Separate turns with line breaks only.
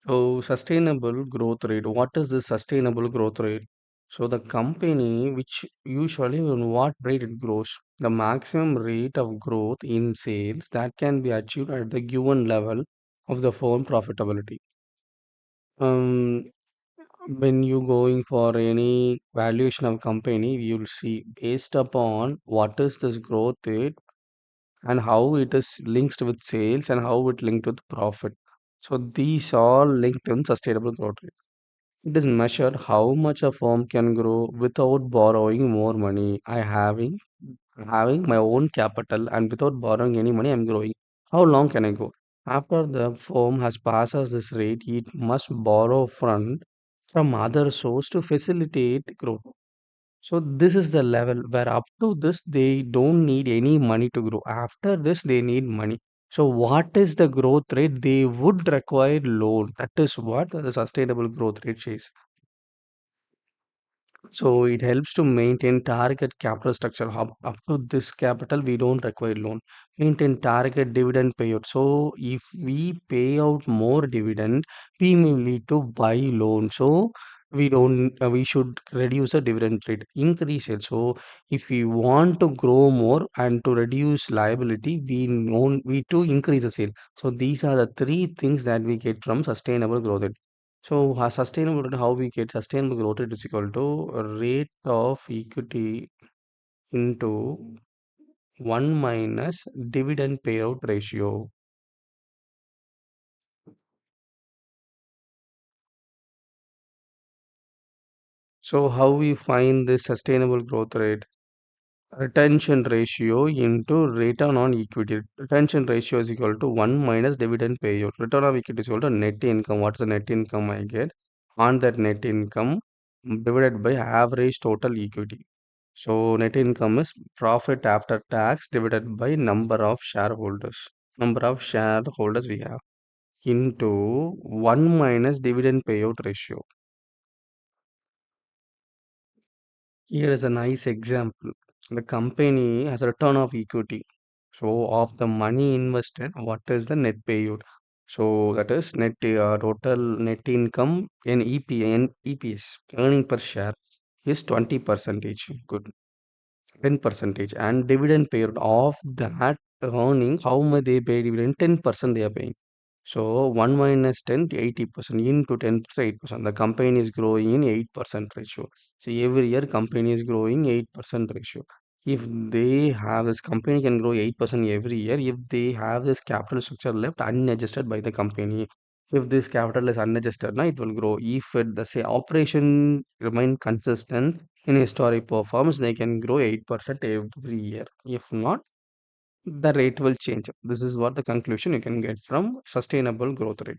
So, sustainable growth rate. What is the sustainable growth rate? So, the company which usually on what rate it grows, the maximum rate of growth in sales that can be achieved at the given level of the firm profitability. Um, when you going for any valuation of company, you'll see based upon what is this growth rate and how it is linked with sales and how it linked with profit. So these all linked in sustainable growth rate. It is measured how much a firm can grow without borrowing more money. Having my own capital and without borrowing any money, I'm growing. How long can I go? After the firm has passes this rate, it must borrow from other source to facilitate growth. So this is the level where up to this they don't need any money to grow. After this they need money. So what is the growth rate? They would require loan. That is what the sustainable growth rate is. So it helps to maintain target capital structure. Up to this capital, we don't require loan. Maintain target dividend payout. So if we pay out more dividend, we may need to buy loan. So we don't. We should reduce the dividend rate, increase it. So if we want to grow more and to reduce liability, we to increase the sale. So these are the three things that we get from sustainable growth. So, sustainable rate, how we get sustainable growth rate is equal to a rate of equity into 1 minus dividend payout ratio. So, how we find this sustainable growth rate? Retention ratio into return on equity. Retention ratio is equal to 1 minus dividend payout. Return on equity is equal to net income. What's the net income I get? On that net income divided by average total equity. So net income is profit after tax divided by number of shareholders. Number of shareholders we have into 1 minus dividend payout ratio. Here is a nice example. The company has a return of equity. So of the money invested, what is the net payout? So that is net total net income in EPS earning per share is 20 percentage. Good. 10 percentage and dividend paid of that earning how much they pay dividend 10% they are paying. So 1 minus 10 to 80% into 10% 8%, the company is growing in 8% ratio. So every year company is growing 8% ratio. If they have this company can grow 8% every year if they have this capital structure left unadjusted by the company. If this capital is unadjusted, now it will grow. If the say operation remain consistent in historic performance, they can grow 8% every year. If not, the rate will change. This is what the conclusion you can get from sustainable growth rate.